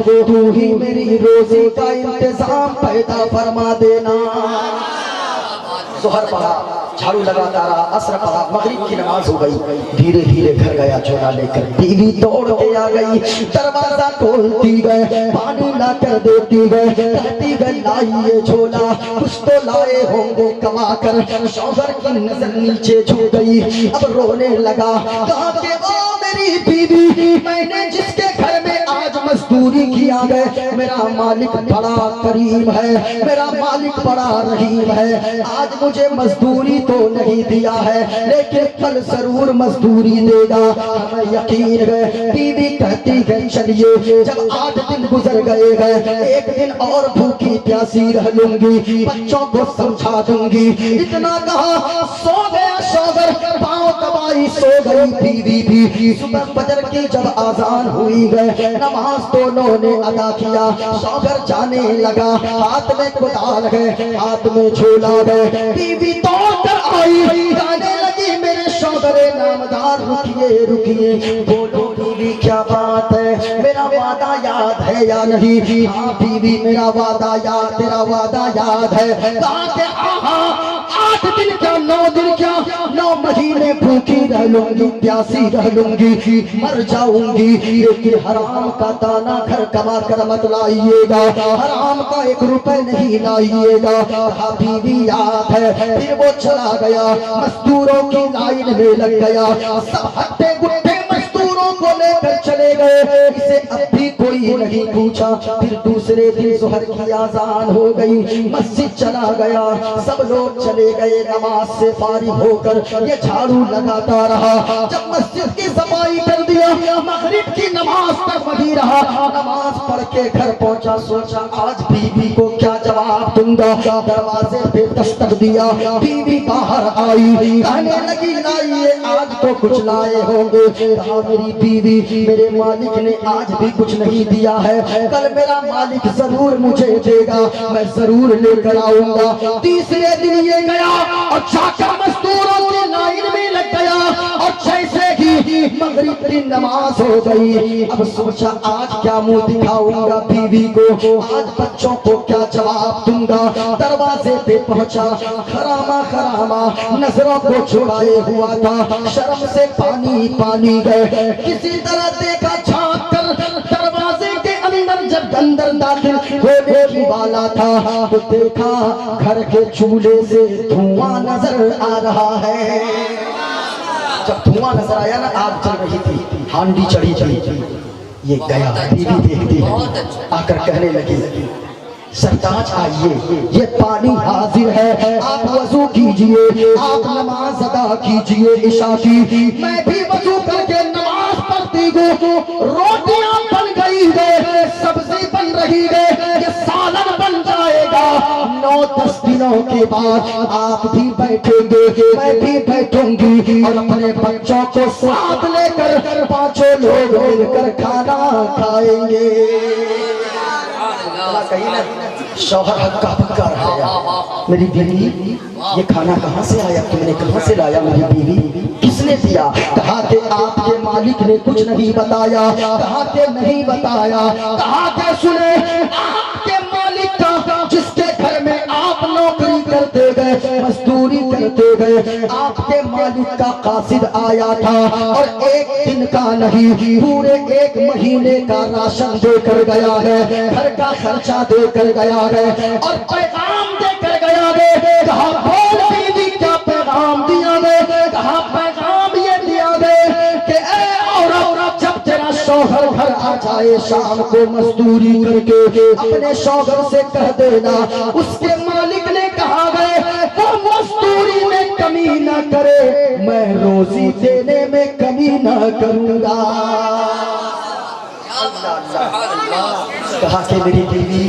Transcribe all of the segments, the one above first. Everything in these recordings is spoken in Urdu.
تو ہی میری روزی کا انتظام پیدا فرما دینا۔ ظہر پڑھا، جھاڑو لگاتا رہا، عصر پڑھا، مغرب کی نماز ہو گئی، دھیرے دھیرے گھر گیا جھولا لے کر، بیوی دوڑ کے آ گئی، دروازہ کھولتی گئے، پانی لا کر دیتی گئے، کہتی گئی لائیے جھولا، کچھ تو لائے ہوں گے کما کر۔ شوہر کی نظر نیچے جھک گئی، اب رونے لگا، کہا کہ او میری بیوی، میں نے جس کے گھر میں آج مزدوری کیا ہے، میرا مالک بڑا کریم ہے، میرا مالک بڑا رحیم ہے، آج مجھے مزدوری تو نہیں دیا ہے لیکن کل ضرور مزدوری دے گا، ہمیں یقین ہے۔ بیوی کہتی ہے چلیے، جب 8 دن گزر گئے ہیں، ایک دن اور بھوکی پیاسی رہ لوں گی، بچوں کو سمجھا دوں گی، اتنا کہا سو گیا شوہر، پاؤں دبائی سو گئی بیوی بھی۔ صبح فجر کی جب آذان ہوئی گئے، نماز دونوں نے ادا کیا، شوہر جانے لگا، ہاتھ میں کدال ہے، ہاتھ میں جھولا ہے، بیوی دوڑ کر آئی، گانے لگی میرے شوہر نامدار، رکیے رکیے، بولو بیوی کیا بات ہے، میرا وعدہ یاد ہے یا نہیں؟ ہاں بیوی میرا وعدہ یاد، تیرا وعدہ یاد ہے، کہا کہ ہاں 8 دن کیا 9 دن کیا 9 مہینے بھوکی رہ لوں گی، پیاسی رہ لوں گی، مر جاؤں گی، لیکن حرام کا دانہ گھر کما کر مت لائیے گا، حرام کا 1 روپے نہیں لائیے گا۔ کہا بیوی یاد ہے، پھر وہ چلا گیا، مزدوروں کی لائن میں لگ گیا، سب ہٹے گٹھے مزدوروں کو لے کر چلے گئے، اسے اب بھی کوئی نہیں پوچھا۔ پھر دوسرے دن ظہر کی آذان ہو گئی، مسجد چلا گیا، سب لوگ چلے گئے، نماز سے فارغ ہو کر یہ جھاڑو لگاتا رہا، جب مسجد کی صفائی کر دیا، مغرب کی نماز تک وہی رہا، نماز پڑھ کے گھر پہنچا، سوچا آج بیوی کو کیا جواب دوں گا، دروازے پہ دستک دیا، بیوی باہر آئی، کہنے لگی لائیے آج تو کچھ لائے ہوں گے، کہا میری بیوی میرے مالک نے آج بھی کچھ نہیں دیا ہے، کل میرا مالک ضرور مجھے دے گا، میں ضرور لے کر آؤں گا۔ تیسرے دن یہ گیا اور جا کر مزدوروں کی لائن میں لگ گیا، اور جیسے ہی مغرب کی نماز ہو گئی، اب سوچا آج کیا منہ دکھاؤں گا بیوی کو، آج بچوں کو کیا جواب دوں گا۔ دروازے پہ پہنچا، خرامہ خرامہ نظروں کو چھپائے ہوا تھا، شرم سے پانی پانی گئے، کسی طرح دیکھا جھانک کر دروازے کے اندر، جب اندر داخل ہونے کی والا تھا تو دیکھا گھر کے چولہے سے دھواں نظر آ رہا ہے۔ جب دھواں نظر آیا نا، آگ چل رہی تھی، ہانڈی چڑھی تھی، یہ گیا، بیوی دیکھتی ہے، آ کر کہنے لگی سرتاج آئیے، یہ پانی حاضر ہے، آپ وضو کیجئے، آپ نماز ادا کیجئے عشاء کی، میں بھی وضو کر کے نماز پڑھتی ہوں، روٹیاں بن گئی ہے، سبزی بن رہی ہے، یہ سالن بن جائے گا، 9-10 دنوں کے بعد آپ بھی بیٹھیں گے، میں بھی بیٹھوں گی، اور اپنے بچوں کو ساتھ لے کر 5 لوگ مل کر کھانا کھائیں گے۔ کہیں نا شوہر ہکا پکا رہ گیا، میری بیوی یہ کھانا کہاں سے آیا، تم نے کہاں سے لایا میری بیوی، کس نے دیا؟ کہا کہ آپ کے مالک نے کچھ نہیں بتایا، کہا کہ نہیں بتایا، کہا کہ سنے آپ کے مالک کا جس کے گھر میں آپ نوکری کرتے گئے، مزدوری کرتے گئے، آپ کے مالک کا قاصد آیا تھا، اور 1 دن کا نہیں پورے 1 مہینے کا راشن دے کر گیا ہے، گھر کا خرچہ دے کر گیا ہے، اور پیغام دے کر گیا ہے۔ کہا بول بیوی کیا پیغام دیا ہے؟ کہا پیغام یہ دیا ہے کہ اے عورت، جب تیرا شوہر گھر آ جائے شام کو مزدوری کر کے، اپنے شوہر سے کہہ دینا اس کے مالک نے کہا ہے وہ مزدوری میں کمی نہ کرے، میں روزی دینے میں کمی نہ کروں گا۔ کہا کہ میری بیوی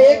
1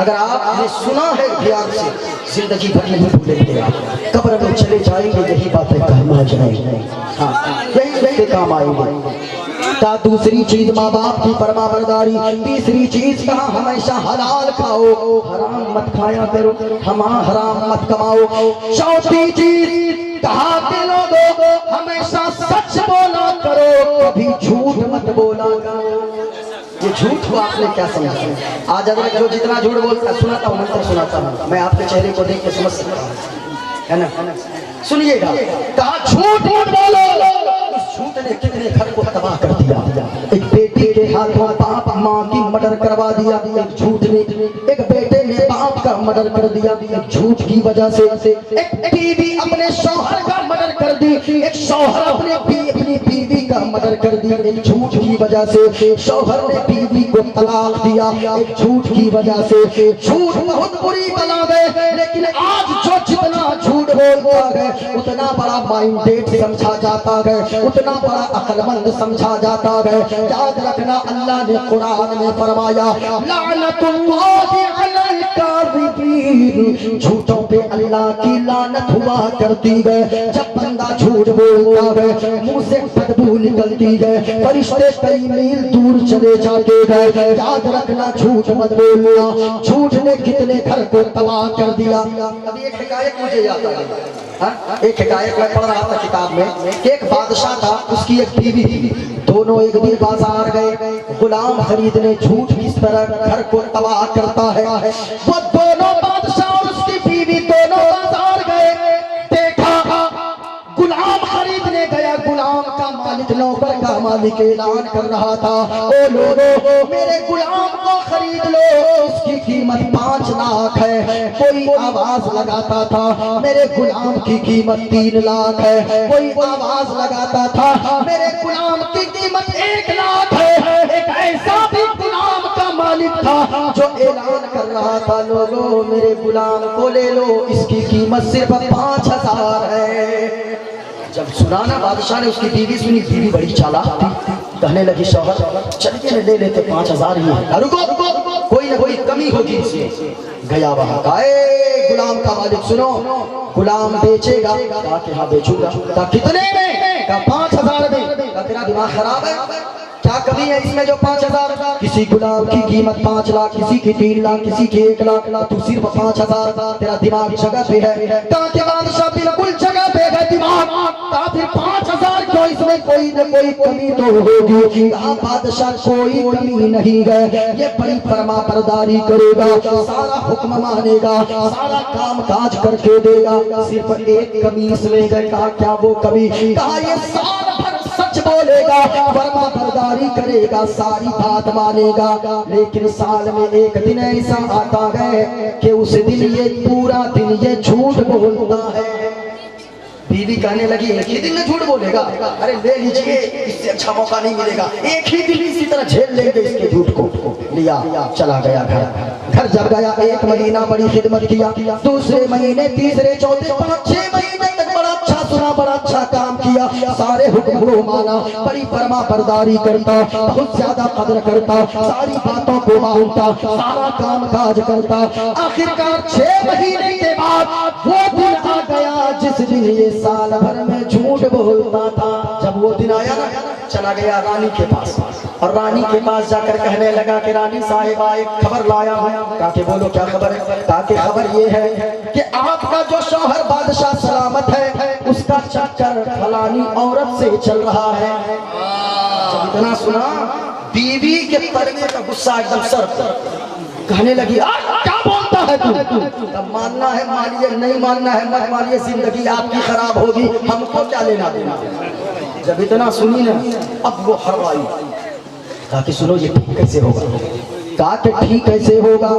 اگر آپ نے سنا ہے دھیان سے زندگی بھر نہیں بھولیں گے آپ، قبر میں چلے جائیں گے یہی باتیں کام آ جائیں گے، ہاں یہی کام آئیں گے۔ تا دوسری چیز ماں باپ کی فرما برداری، تیسری چیز کہا ہمیشہ حلال کھاؤ، حرام مت کھایا کرو، حرام مت کماؤ۔ چوتھی چیز کہا کہ لوگوں ہمیشہ سچ بولا کرو، کبھی جھوٹ مت بولا کرو۔ یہ جھوٹ کو آپ نے کیا سمجھا؟ آج اگر جو جتنا جھوٹ بولتا ہے، سناتا ہوں منتر سناتا ہوں، میں آپ کے چہرے کو دیکھ کے سمجھ سکتا ہوں، ہے نا؟ سنیے گا، کہا جھوٹ مت بولو۔ اس جھوٹ نے کتنے گھر کو تباہ کر دیا۔ ایک بیٹی کے ہاتھوں باپ ماں کی مرڈر کروا دیا ایک جھوٹ نے، ایک بیٹے نے باپ کا مرڈر کر دیا ایک جھوٹ کی وجہ سے، ایک بیوی اپنے شوہر کا مرڈر کر دی، ایک شوہر اپنی بیوی کا مرڈر کر دی ایک جھوٹ کی وجہ سے، شوہر نے بیوی کو طلاق دیا ایک جھوٹ کی وجہ سے۔ جھوٹ بہت بری بلا ہے، لیکن آج جو جتنا جھوٹ بولتا ہے اتنا بڑا مائنڈیٹ سمجھا جاتا ہے، اتنا بڑا عقل مند سمجھا جاتا ہے۔ یاد رکھنا اللہ نے قرآن میں فرمایا لعنت اللہ علی الکاذبین، جھوٹوں پہ اللہ کی لعنت ہوا کرتی ہے۔ جب بندہ جھوٹ بولتا ہے منہ سے بدبو نکلتی ہے، فرشتے کئی میل دور چلے جاتے ہیں۔ یاد رکھنا جھوٹ مت بولنا، جھوٹ نے کتنے گھر کو تباہ کر دیا۔ ابھی ایک حکایت مجھے یاد آ گئی، ایک حکایت میں پڑھ رہا تھا کتاب میں کہ ایک بادشاہ تھا، اس کی ایک بیوی تھی، دونوں ایک دن بازار گئے غلام خریدنے۔ جھوٹ کس طرح گھر کو تباہ کرتا ہے، وہ دونوں بادشاہ اور اس کی بیوی دونوں بازار گئے، دیکھا غلام خریدنے گیا، غلام کا مالک نوکر کا مالک اعلان کر رہا تھا او لوگو میرے غلام کو خرید لو، اس کی قیمت 5 لاکھ ہے۔ کوئی آواز لگاتا تھا میرے غلام کی قیمت 3 لاکھ ہے، کوئی آواز لگاتا تھا میرے غلام کی قیمت 1 لاکھ ہے۔ ایک ایسا بھی غلام کا مالک تھا جو اعلان کر رہا تھا لوگو میرے غلام کو لے لو، اس کی قیمت صرف 5000 ہے۔ جب سنانا بادشاہ نے اس کی بیوی سنی، بیوی بڑی چالاک تھی، کہنے لگی شوہر چلیے لے لیتے 5000 ہی ہے، رکو کوئی نہ کوئی کمی ہوگی اس میں۔ گیا وہاں کہا اے غلام کا مالک سنو، غلام بیچے گا؟ کہا کہ ہاں بیچوں گا۔ کہا کتنے میں؟ کہا 5000 میں۔ کہا تیرا دماغ خراب ہے کیا؟ کبھی ہے اس میں جو 5000؟ کسی غلام کی قیمت 5 لاکھ، کسی کی 3 لاکھ، کسی کی 1 لاکھ، تو صرف 5000، تیرا دماغ جگہ پہ ہے؟ کہا کہ بادشاہ بالکل جگہ پہ ہے دماغ۔ کہا پھر 5000 کیوں؟ اس میں کوئی نہ کوئی کمی تو ہوگی۔ کہا بادشاہ کوئی کمی نہیں ہے، یہ بڑی فرما برداری کرے گا، سارا حکم مانے گا، سارا کام کاج کر کے دے گا، صرف ایک کمی اس میں ہے۔ کہا کیا وہ کمی؟ کہا یہ سال بھر سچ بولے گا، فرما برداری کرے گا، ساری بات مانے گا، لیکن سال میں ایک دن ایسا آتا ہے کہ اس دن یہ پورا دن یہ جھوٹ بولتا ہے۔ بیوی کہنے لگی ایک ہی دن میں جھوٹ بولے گا؟ ارے لے لیجئے، اس سے اچھا موقع نہیں ملے گا، ایک ہی دن اسی طرح جھیل لیں گے اس کے جھوٹ کو۔ لیا چلا گیا گھر جب گیا 1 مہینہ بڑی خدمت کیا، دوسرے مہینے، تیسرے، چوتھے، 5-6 مہینے تک بڑا اچھا سنا، بڑا اچھا کام کیا، سارے حکم کو مانا، بڑی فرما برداری کرتا، بہت زیادہ قدر کرتا، ساری باتوں کو مانتا، سارا کام کاج کرتا۔ آخرکار 6 مہینے کے بعد وہ دن آ گیا جس دن یہ سال بھر میں جھوٹ بولتا تھا۔ جب وہ دن آیا نا، چلا گیا رانی کے پاس، اور رانی کے پاس جا کر کہنے لگا کہ رانی صاحبہ ایک خبر لایا ہوں۔ کہا کہ بولو کیا خبر ہے؟ کہا کہ خبر یہ ہے کہ آپ کا جو شوہر بادشاہ سلامت ہے، اس کا چکر فلانی عورت سے چل رہا ہے۔ جب اتنا سنا بیوی کے تربیے کا غصہ ایک دم سر کہنے لگی کیا بولتا ہے تو؟ ماننا ہے مانیے، نہیں ماننا ہے مت مانیے، زندگی آپ کی خراب ہوگی، ہم کو کیا لینا دینا۔ جب اتنا سنی نا اب وہ ہر آئی، کہا کہ سنو یہ ٹھیک کیسے ہوگا؟ کہا کہ ٹھیک کیسے ہوگا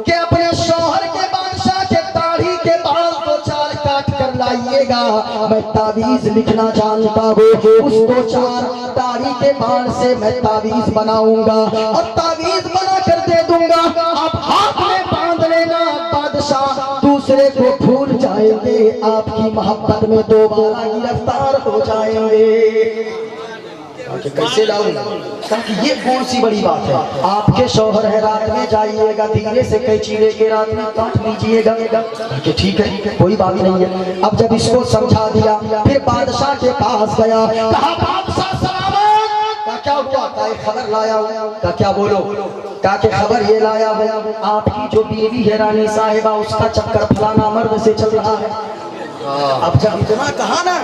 کہ اپنے شوہر کے بادشاہ کے داڑھی کے بال 2-4 کاٹ کر لائیے گا، میں تعویذ لکھنا جانتا ہوں، اس 2-4 داڑھی کے بال سے میں تعویذ بناؤں گا اور تعویذ بنا کر دے دوں گا، آپ ہاتھ میں باندھ لینا، بادشاہ دوسرے کو بھول جائیں گے، آپ کی محبت میں دوبارہ گرفتار ہو جائیں گے۔ کہ کیسے لاؤں؟ کہا کہ یہ کون سی بڑی بات ہے، آپ کے شوہر ہے، رات میں جائیے گا دھیرے سے قینچی لے کے رات میں کاٹ لیجیے گا۔ کہا کہ ٹھیک ہے کوئی بات نہیں ہے۔ اب جب اس کو سمجھا دیا پھر بادشاہ کے پاس گیا، کہا بادشاہ سلامت، کہا کیا ہوا؟ کہا ایک خبر لایا ہوں۔ کہا کیا بولو؟ کہا کہ خبر یہ لایا ہوں آپ کی جو بیوی ہے رانی صاحبہ اس کا چکر فلانا مرد سے چل رہا ہے۔ اب جب اتنا کہا نا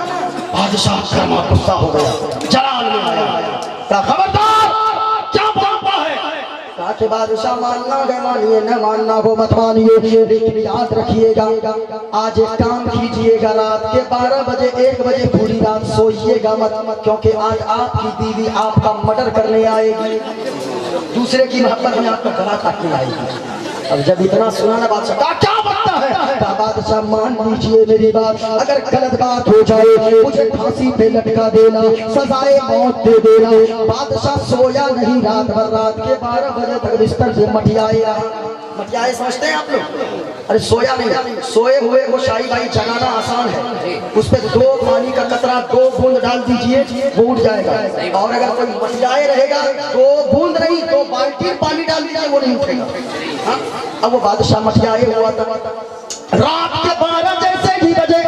بادشاہ گرما غصہ ہو گیا، جلال میں آیا، کہا خبردار کیا بولتا ہے؟ کہا کہ بادشاہ ماننا گئے مانیے، نہ ماننا وہ مت مانیے، لیکن یاد رکھیے گا آج ایک کام کیجئے گا، رات کے 12 بجے 1 بجے پوری رات سوئیے گا مت، کیونکہ آج آپ کی بیوی آپ کا مرڈر کرنے آئے گی، دوسرے کی محبت میں آپ کا گلا کاٹنے آئے گی۔ اب جب اتنا سنا نا بادشاہ کہا کیا بنتا ہے؟ کہا بادشاہ مان لیجئے میری بات، اگر غلط بات ہو جائے مجھے پھانسی پہ لٹکا دینا، سزائے موت دے دینا۔ بادشاہ سویا نہیں رات بھر، رات کے 12 بجے تک بستر سے مٹیائے رہا۔ مٹیائے سمجھتے ہیں آپ لوگ؟ ارے سویا نہیں، سوئے ہوئے کو شاہی بھائی جگانا آسان ہے، اس پہ 2 پانی کا قطرہ 2 بوند ڈال دیجئے وہ اٹھ جائے گا، اور اگر کوئی مٹیائے رہے گا 2 بوند نہیں 2 بالٹی پانی ڈال دیجئے وہ نہیں اٹھے گا۔ اب وہ بادشاہ مٹیائے ہوا تھا، رات کے 12 جیسے ہی بجے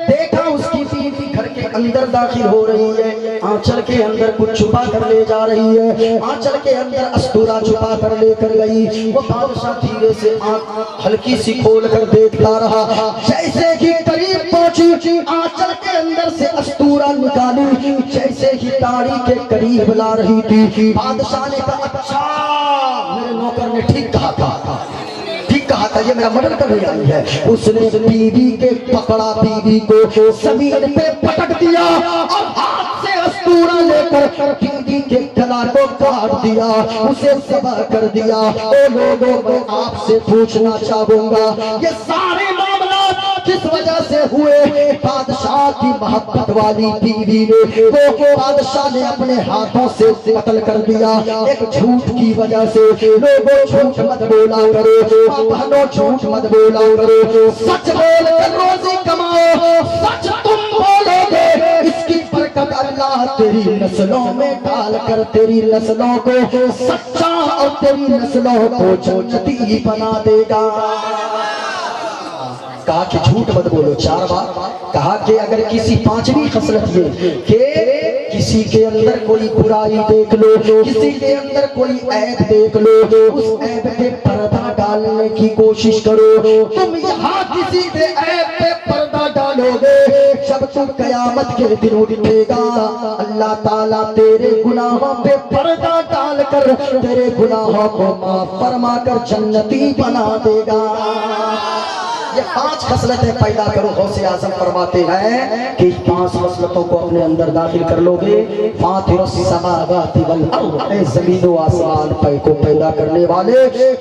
دیکھا اس کی بیوی گھر کے اندر داخل ہو رہی ہے، آنچل کے اندر کچھ چھپا کر لے جا رہی ہے، آنچل کے اندر استورا چھپا کر لے کر گئی۔ وہ بادشاہ دھیرے سے آنکھ ہلکی سی کھول کر دیکھتا رہا، جیسے ہی قریب پہنچی آنچل کے اندر سے استورا نکالی، جیسے ہی داڑھی کے قریب لا رہی تھی، بادشاہ نے کہا اچھا میرے نوکر نے ٹھیک کہا تھا یہ میرا مرڈر کرنے آئی ہے۔ اس نے بیوی کے پکڑا، بیوی کو زمین پہ پٹک دیا اور ہاتھ سے استورا لے کر بیوی کے گلا کو کاٹ دیا، اسے ذبح کر دیا۔ او لوگوں میں آپ سے پوچھنا چاہوں گا یہ سارے معاملات کس وجہ سے ہوئے؟ بادشاہ کی محبت والی بیوی نے وہ بادشاہ نے اپنے ہاتھوں سے قتل کر دیا، ایک جھوٹ کی وجہ سے۔ لوگوں جھوٹ مت بولا کرو، بہنوں جھوٹ مت بولا کرو، سچ بول کر روزی کماؤ، سچ تم بولو گے اس کی برکت اللہ تیری نسلوں میں ڈال کر تیری نسلوں کو سچا اور تیری نسلوں کو جنتی بنا دے گا۔ کہا کہ جھوٹ مت بولو 4 بار، کہا کہ اگر کسی 5ویں خصلت یہ کہ کسی کے اندر کوئی برائی دیکھ لو، کسی کے اندر کوئی عیب دیکھ لو، اس عیب پہ پردہ ڈالنے کی کوشش کرو۔ تم یہاں کسی کے عیب پہ پردہ ڈالو گے، جب تم قیامت کے دن اٹھے گا اللہ تعالیٰ تیرے گناہوں پہ پردہ ڈال کر تیرے گناہوں کو معاف فرما کر جنتی بنا دے گا۔ یہ 5 خصلتیں پیدا کرو، غوث اعظم فرماتے ہیں کہ 5 خصلتوں کو اپنے اندر داخل کر لو گے، فاطر السماوات والارض، اے زمین و آسمان کو پیدا کرنے والے،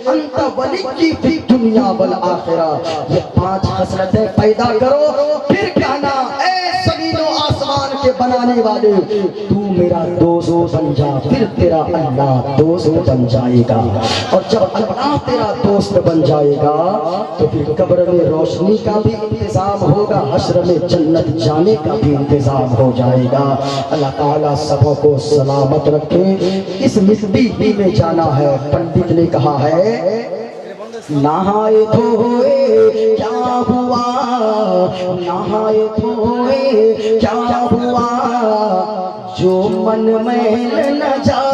انت ولی فی دنیا والآخرہ، یہ 5 خصلتیں پیدا کرو، پھر کہنا اے زمین و آسمان کے بنانے والے تو میرا دوست بن جا، پھر تیرا اللہ دوست بن جائے گا، اور جب اللہ تیرا دوست بن جائے گا تو پھر قبر میں روشنی کا بھی انتظام ہوگا، حشر میں جنت جانے کا بھی انتظام ہو جائے گا۔ اللہ تعالیٰ سبوں کو سلامت رکھے۔ اس مٹی میں جانا ہے، پنڈت نے کہا ہے نہائے دھوئے کیا ہوا، نہائے دھوئے کیا ہوا، جو من میں نہ جائے۔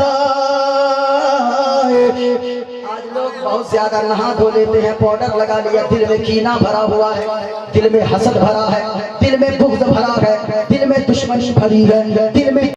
بہت زیادہ نہا دھو لیتے ہیں، پاؤڈر لگا لیا، دل میں کینہ بھرا ہوا ہے، دل میں حسد بھرا ہے، دل میں بغض بھرا ہے، دل میں دشمنی بھری ہے، دل میں